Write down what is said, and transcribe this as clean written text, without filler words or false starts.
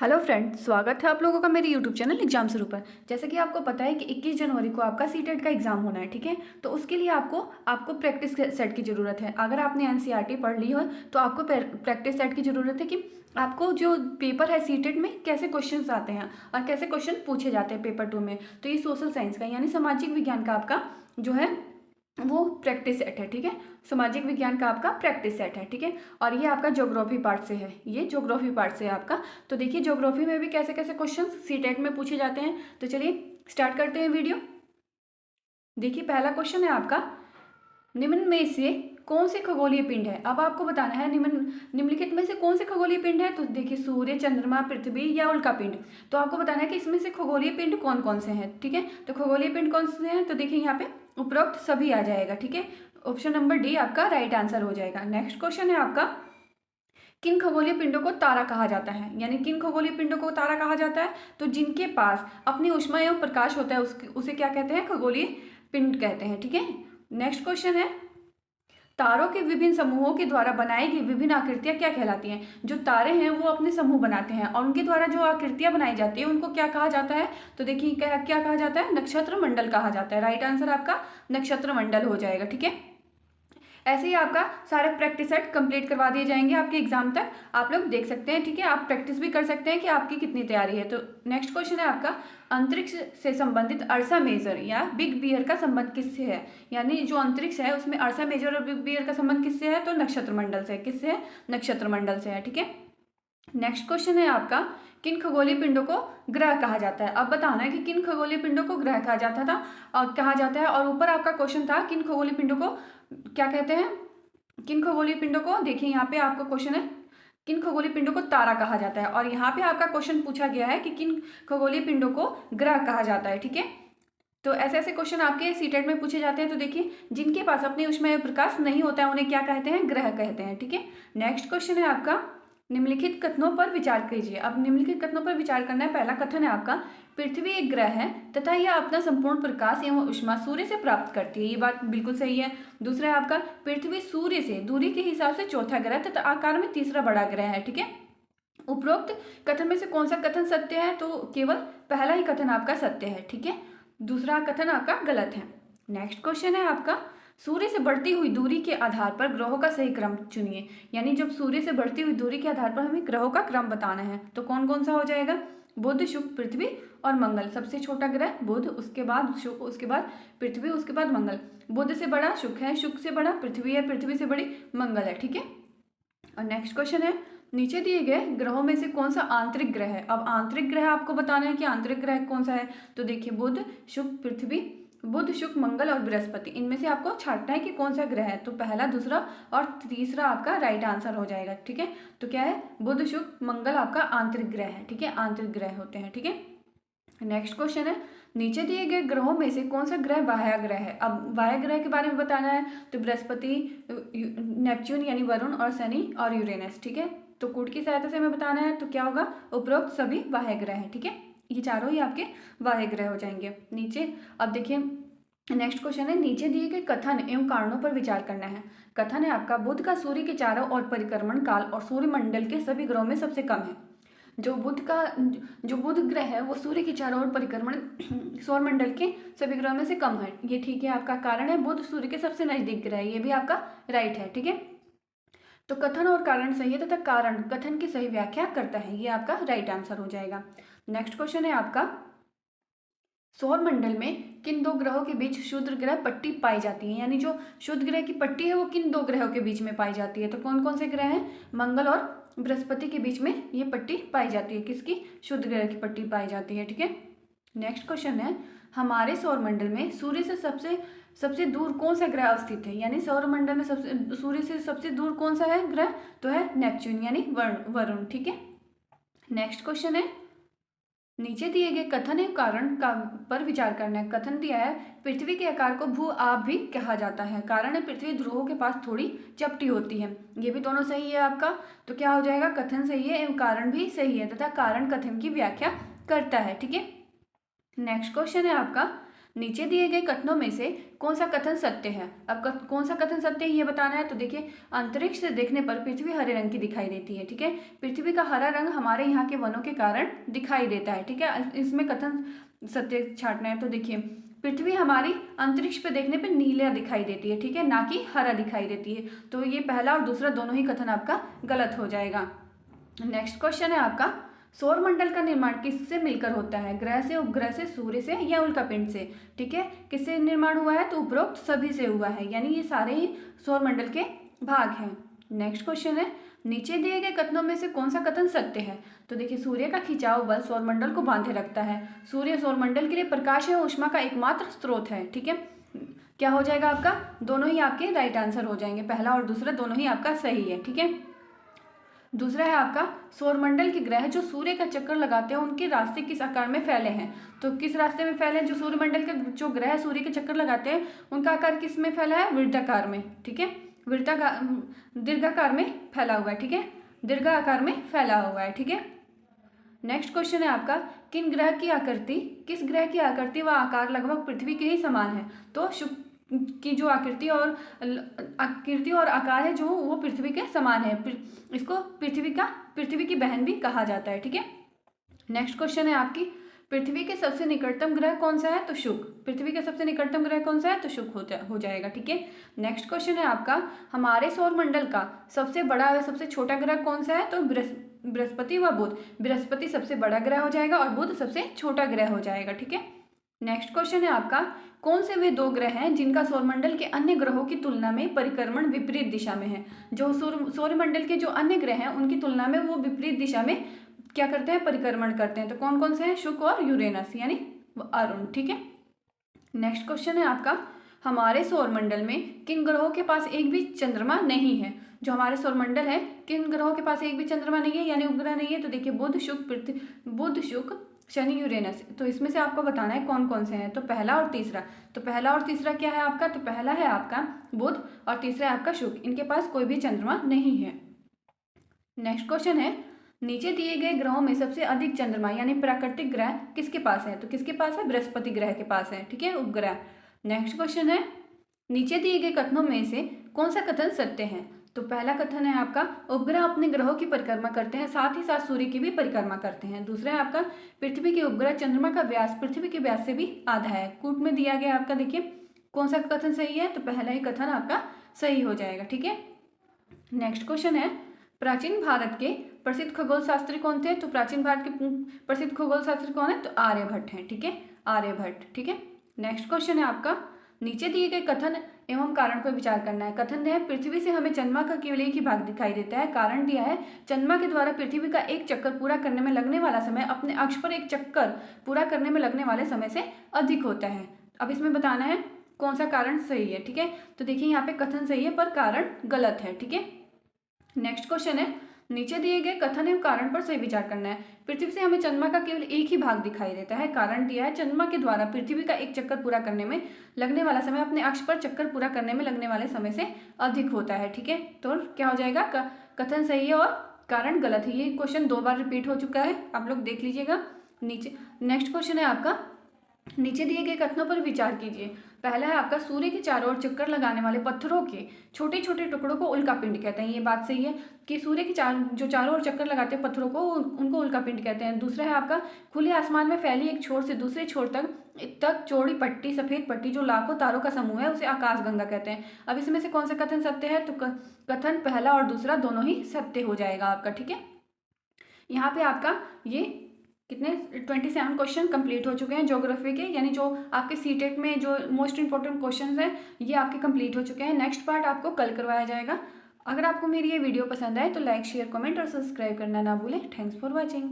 Hello friend, स्वागत है आप लोगों का मेरे यूट्यूब चैनल एग्जाम शुरू पर। जैसे कि आपको पता है कि 21 जनवरी को आपका सीटेट का एग्जाम होना है, ठीक है। तो उसके लिए आपको आपको प्रैक्टिस सेट की ज़रूरत है। अगर आपने एनसीईआरटी पढ़ ली हो तो आपको प्रैक्टिस सेट की ज़रूरत है कि आपको जो पेपर है सीटेट में कैसे क्वेश्चंस आते हैं और कैसे क्वेश्चन पूछे जाते हैं पेपर 2 में। तो ये सोशल साइंस का यानी सामाजिक विज्ञान का आपका जो है वो प्रैक्टिस सेट है, ठीक है। सामाजिक विज्ञान का आपका प्रैक्टिस सेट है, ठीक है। और ये आपका ज्योग्राफी पार्ट से है, ये ज्योग्राफी पार्ट से है आपका। तो देखिए ज्योग्राफी में भी कैसे कैसे क्वेश्चन सीटेट में पूछे जाते हैं। तो चलिए स्टार्ट करते हैं वीडियो। देखिए पहला क्वेश्चन है आपका, निम्न में से कौन से खगोलीय पिंड है। अब आपको बताना है निम्नलिखित में से कौन से खगोलीय पिंड है। तो देखिए सूर्य, चंद्रमा, पृथ्वी या उल्का पिंड। तो आपको बताना है कि इसमें से खगोलीय पिंड कौन कौन से हैं, ठीक है। तो खगोलीय पिंड कौन से हैं, तो देखिए यहाँ पे उपरोक्त सभी आ जाएगा, ठीक है। ऑप्शन नंबर डी आपका राइट आंसर हो जाएगा। नेक्स्ट क्वेश्चन है आपका, किन खगोलीय पिंडों को तारा कहा जाता है, यानी किन खगोलीय पिंडों को तारा कहा जाता है। तो जिनके पास अपनी ऊष्मा एवं प्रकाश होता है उसे क्या कहते हैं, खगोलीय पिंड कहते हैं, ठीक है। नेक्स्ट क्वेश्चन है, तारों के विभिन्न समूहों के द्वारा बनाई गई विभिन्न आकृतियां क्या कहलाती हैं। जो तारे हैं वो अपने समूह बनाते हैं और उनके द्वारा जो आकृतियां बनाई जाती है उनको क्या कहा जाता है। तो देखिए क्या क्या कहा जाता है, नक्षत्र मंडल कहा जाता है। राइट आंसर आपका नक्षत्र मंडल हो जाएगा, ठीक है। ऐसे ही आपका सारे प्रैक्टिस सेट कंप्लीट करवा दिए जाएंगे आपके एग्जाम तक, आप लोग देख सकते हैं, ठीक है। आप प्रैक्टिस भी कर सकते हैं कि आपकी कितनी तैयारी है। तो नेक्स्ट क्वेश्चन है आपका, अंतरिक्ष से संबंधित अर्सा मेजर या बिग बियर का संबंध किससे है। यानी जो अंतरिक्ष है उसमें अर्सा मेजर और बिग बियर का संबंध किससे है, तो नक्षत्र मंडल से। किससे है, नक्षत्र मंडल से है, ठीक है। नेक्स्ट क्वेश्चन है आपका, किन खगोलीय पिंडों को ग्रह कहा जाता है। अब बताना है कि किन खगोलीय पिंडों को ग्रह कहा जाता था और कहा जाता है। और ऊपर आपका क्वेश्चन था किन खगोलीय पिंडों को क्या कहते हैं, किन खगोलीय पिंडों को। देखिए यहाँ पे आपका क्वेश्चन है, किन खगोलीय पिंडों को तारा कहा जाता है। और यहाँ पे आपका क्वेश्चन पूछा गया है कि किन खगोलीय पिंडों को ग्रह कहा जाता है, ठीक है। तो ऐसे ऐसे क्वेश्चन आपके सीटेट में पूछे जाते हैं। तो देखिए जिनके पास अपनी ऊष्मा एवं प्रकाश नहीं होता है उन्हें क्या कहते हैं, ग्रह कहते हैं, ठीक है। नेक्स्ट क्वेश्चन है आपका, निम्नलिखित कथनों पर विचार कीजिए। अब निम्नलिखित कथनों पर विचार करना है। पहला कथन है आपका, पृथ्वी एक ग्रह है तथा यह अपना संपूर्ण प्रकाश एवं ऊष्मा सूर्य से प्राप्त करती है। ये बात बिल्कुल सही है। दूसरा है आपका, पृथ्वी सूर्य से दूरी के हिसाब से चौथा ग्रह तथा आकार में तीसरा बड़ा ग्रह है, ठीक है। उपरोक्त कथन में से कौन सा कथन सत्य है, तो केवल पहला ही कथन आपका सत्य है, ठीक है। दूसरा कथन आपका गलत है। नेक्स्ट क्वेश्चन है आपका, सूर्य से बढ़ती हुई दूरी के आधार पर ग्रहों का सही क्रम चुनिए। यानी जब सूर्य से बढ़ती हुई दूरी के आधार पर हमें ग्रहों का क्रम बताना है तो कौन कौन सा हो जाएगा, बुध, शुक्र, पृथ्वी और मंगल। सबसे छोटा ग्रह बुध, उसके बाद शुक्र, उसके बाद पृथ्वी, उसके बाद मंगल। बुध से बड़ा शुक्र है, शुक्र से बड़ा पृथ्वी है, पृथ्वी से बड़ी मंगल है, ठीक है। और नेक्स्ट क्वेश्चन है, नीचे दिए गए ग्रहों में से कौन सा आंतरिक ग्रह है। अब आंतरिक ग्रह आपको बताना है कि आंतरिक ग्रह कौन सा है। तो देखिए बुध, शुक्र, पृथ्वी, बुध, शुक्र, मंगल और बृहस्पति, इनमें से आपको छांटना है कि कौन सा ग्रह है। तो पहला, दूसरा और तीसरा आपका राइट आंसर हो जाएगा, ठीक है। तो क्या है, बुध, शुक्र, मंगल आपका आंतरिक ग्रह है, ठीक है। आंतरिक ग्रह होते हैं, ठीक है। नेक्स्ट क्वेश्चन है, नीचे दिए गए ग्रहों में से कौन सा ग्रह वाह्य ग्रह है। अब वाह्य ग्रह के बारे में बताना है। तो बृहस्पति, नेपच्यून यानी वरुण और शनि और यूरेनस, ठीक है। तो कूट की सहायता से हमें बताना है तो क्या होगा, उपरोक्त सभी वाह्य ग्रह हैं, ठीक है। ये चारों ही आपके वाह्य ग्रह हो जाएंगे। नीचे अब देखिए नेक्स्ट क्वेश्चन है, नीचे दिए गए कथन एवं कारणों पर विचार करना है। कथन है आपका, बुध का सूर्य के चारों ओर परिक्रमण काल और सूर्य मंडल के सभी ग्रहों में सबसे कम है। जो बुध ग्रह है वो सूर्य के चारों ओर परिक्रमण सौर मंडल के सभी ग्रहों में से कम है, ये ठीक है। आपका कारण है, बुध सूर्य के सबसे नजदीक ग्रह है, ये भी आपका राइट है, ठीक है। तो कथन और कारण सही है तथा कारण कथन की सही व्याख्या करता है, ये आपका राइट आंसर हो जाएगा। नेक्स्ट क्वेश्चन है आपका, सौर मंडल में किन दो ग्रहों के बीच क्षुद्र ग्रह पट्टी पाई जाती है। यानी जो शुद्ध ग्रह की पट्टी है वो किन दो ग्रहों के बीच में पाई जाती है। तो कौन कौन से ग्रह हैं, मंगल और बृहस्पति के बीच में ये पट्टी पाई जाती है। किसकी, शुद्ध ग्रह की पट्टी पाई जाती है, ठीक है। नेक्स्ट क्वेश्चन है, हमारे सौर मंडल में सूर्य से सबसे सबसे दूर कौन सा ग्रह अवस्थित है। यानी सौर मंडल में सबसे सूर्य से सबसे दूर कौन सा है ग्रह, तो है नेपच्यून यानी वरुण, ठीक है। नेक्स्ट क्वेश्चन है, नीचे दिए गए कथन एवं कारण का पर विचार करना है। कथन दिया है, पृथ्वी के आकार को भू आप भी कहा जाता है। कारण है, पृथ्वी ध्रुवों के पास थोड़ी चपटी होती है। ये भी दोनों सही है आपका। तो क्या हो जाएगा, कथन सही है एवं कारण भी सही है तथा कारण कथन की व्याख्या करता है, ठीक है। नेक्स्ट क्वेश्चन है आपका, नीचे दिए गए कथनों में से कौन सा कथन सत्य है। अब कौन सा कथन सत्य है ये बताना है। तो देखिए, अंतरिक्ष से देखने पर पृथ्वी हरे रंग की दिखाई देती है। ठीक है, पृथ्वी का हरा रंग हमारे यहाँ के वनों के कारण दिखाई देता है। ठीक है, इसमें कथन सत्य छांटना है। तो देखिए, पृथ्वी हमारी अंतरिक्ष पे देखने पे नीला दिखाई देती है। ठीक है, ना कि हरा दिखाई देती है। तो ये पहला और दूसरा दोनों ही कथन आपका गलत हो जाएगा। नेक्स्ट क्वेश्चन है आपका, सौरमंडल का निर्माण किससे मिलकर होता है। ग्रह से, उपग्रह से, सूर्य से या उल्कापिंड से। ठीक है, किससे निर्माण हुआ है। तो उपरोक्त सभी से हुआ है, यानी ये सारे ही सौरमंडल के भाग हैं। नेक्स्ट क्वेश्चन है, नीचे दिए गए कथनों में से कौन सा कथन सत्य है। तो देखिए, सूर्य का खिंचाव बल सौरमंडल को बांधे रखता है। सूर्य सौरमंडल के लिए प्रकाश एवं ऊष्मा का एकमात्र स्रोत है। ठीक है, क्या हो जाएगा आपका, दोनों ही आपके राइट आंसर हो जाएंगे। पहला और दूसरा दोनों ही आपका सही है। ठीक है, दूसरा है आपका, सौरमंडल के ग्रह जो सूर्य का चक्कर लगाते हैं उनके रास्ते किस आकार में फैले हैं। तो किस रास्ते में फैले हैं, जो सूर्यमंडल के जो ग्रह सूर्य के चक्कर लगाते हैं उनका आकार किस में फैला है, वृत्ताकार में। ठीक है, दीर्घाकार में फैला हुआ है। ठीक है, दीर्घाकार में फैला हुआ है। ठीक है, नेक्स्ट क्वेश्चन है आपका, किस ग्रह की आकृति व आकार लगभग पृथ्वी के ही समान है। तो शुक्र की जो आकृति और आकार है जो वो पृथ्वी के समान है। इसको पृथ्वी की बहन भी कहा जाता है। ठीक है, नेक्स्ट क्वेश्चन है आपकी, पृथ्वी के सबसे निकटतम ग्रह कौन सा है। तो शुक्र। पृथ्वी के सबसे निकटतम ग्रह कौन सा है। तो शुक्र हो जाएगा। ठीक है, नेक्स्ट क्वेश्चन है आपका, हमारे सौरमंडल का सबसे बड़ा व सबसे छोटा ग्रह कौन सा है। तो बृहस्पति व बुध। बृहस्पति सबसे बड़ा ग्रह हो जाएगा और बुध सबसे छोटा ग्रह हो जाएगा। ठीक है, नेक्स्ट क्वेश्चन है आपका, कौन से वे दो ग्रह हैं जिनका सौरमंडल के अन्य ग्रहों की तुलना में परिक्रमण विपरीत दिशा में है। जो सौरमंडल के जो अन्य ग्रह हैं उनकी तुलना में वो विपरीत दिशा में क्या करते हैं, परिक्रमण करते हैं। तो कौन कौन से हैं, शुक्र और यूरेनस यानी अरुण। ठीक है, नेक्स्ट क्वेश्चन है आपका, हमारे सौरमंडल में किन ग्रहों के पास एक भी चंद्रमा नहीं है। जो हमारे सौरमंडल है किन ग्रहों के पास एक भी चंद्रमा नहीं है यानी उपग्रह नहीं है। तो देखिए, बुध शुक्र शनि यूरेनस। तो इसमें से आपको बताना है कौन कौन से हैं। तो पहला और तीसरा क्या है आपका। तो पहला है आपका बुध और तीसरा है आपका शुक्र। इनके पास कोई भी चंद्रमा नहीं है। नेक्स्ट क्वेश्चन है, नीचे दिए गए ग्रहों में सबसे अधिक चंद्रमा यानी प्राकृतिक ग्रह किसके पास है। तो किसके पास है, बृहस्पति ग्रह के पास है। ठीक है, उपग्रह। नेक्स्ट क्वेश्चन है, नीचे दिए गए कथनों में से कौन सा कथन सत्य है। तो पहला कथन है आपका, उपग्रह अपने ग्रहों की परिक्रमा करते हैं, साथ ही साथ सूर्य की भी परिक्रमा करते हैं। दूसरा है आपका, पृथ्वी के उपग्रह चंद्रमा का व्यास पृथ्वी के व्यास से भी आधा है। कूट में दिया गया आपका, देखिए कौन सा कथन सही है। तो पहला ही कथन आपका सही हो जाएगा। ठीक है, नेक्स्ट क्वेश्चन है, प्राचीन भारत के प्रसिद्ध खगोल शास्त्री कौन थे। तो प्राचीन भारत के प्रसिद्ध खगोल शास्त्री कौन है। तो आर्यभट्ट हैं। ठीक है, आर्यभट्ट। ठीक है, नेक्स्ट क्वेश्चन है आपका, नीचे दिए गए कथन एवं कारण पर विचार करना है। कथन है, पृथ्वी से हमें चंद्रमा का केवल एक ही भाग दिखाई देता है। कारण दिया है, चंद्रमा के द्वारा पृथ्वी का एक चक्कर पूरा करने में लगने वाला समय अपने अक्ष पर एक चक्कर पूरा करने में लगने वाले समय से अधिक होता है। अब इसमें बताना है कौन सा कारण सही है। ठीक है, तो देखिए यहाँ पे कथन सही है पर कारण गलत है। ठीक है, नेक्स्ट क्वेश्चन है, नीचे दिए गए कथन एवं कारण पर सही विचार करना है। पृथ्वी से हमें चंद्रमा का केवल एक ही भाग दिखाई देता है। कारण दिया है, चंद्रमा के द्वारा पृथ्वी का एक चक्कर पूरा करने में लगने वाला समय अपने अक्ष पर चक्कर पूरा करने में लगने वाले समय से अधिक होता है। ठीक है, तो क्या हो जाएगा, कथन सही है और कारण गलत है। ये क्वेश्चन 2 बार रिपीट हो चुका है, आप लोग देख लीजिएगा नीचे। नेक्स्ट क्वेश्चन है आपका, नीचे दिए गए कथनों पर विचार कीजिए। पहला है आपका, सूर्य के चारों ओर चक्कर लगाने वाले पत्थरों के छोटे छोटे टुकड़ों को उल्कापिंड कहते हैं। ये बात सही है कि सूर्य के चारों ओर चक्कर लगाते हैं पत्थरों को, उनको उल्कापिंड कहते हैं। दूसरा है आपका, खुले आसमान में फैली एक छोर से दूसरे छोर तक चौड़ी पट्टी, सफेद पट्टी जो लाखों तारों का समूह है, उसे आकाशगंगा कहते हैं। अब इसमें से कौन सा कथन सत्य है। तो कथन पहला और दूसरा दोनों ही सत्य हो जाएगा आपका। ठीक है, यहाँ पे आपका ये कितने 27 क्वेश्चन कंप्लीट हो चुके हैं ज्योग्राफी के, यानी जो आपके सीटेट में जो मोस्ट इंपॉर्टेंट क्वेश्चंस हैं ये आपके कंप्लीट हो चुके हैं। नेक्स्ट पार्ट आपको कल करवाया जाएगा। अगर आपको मेरी ये वीडियो पसंद आए तो लाइक, शेयर, कमेंट और सब्सक्राइब करना ना भूलें। Thanks for watching.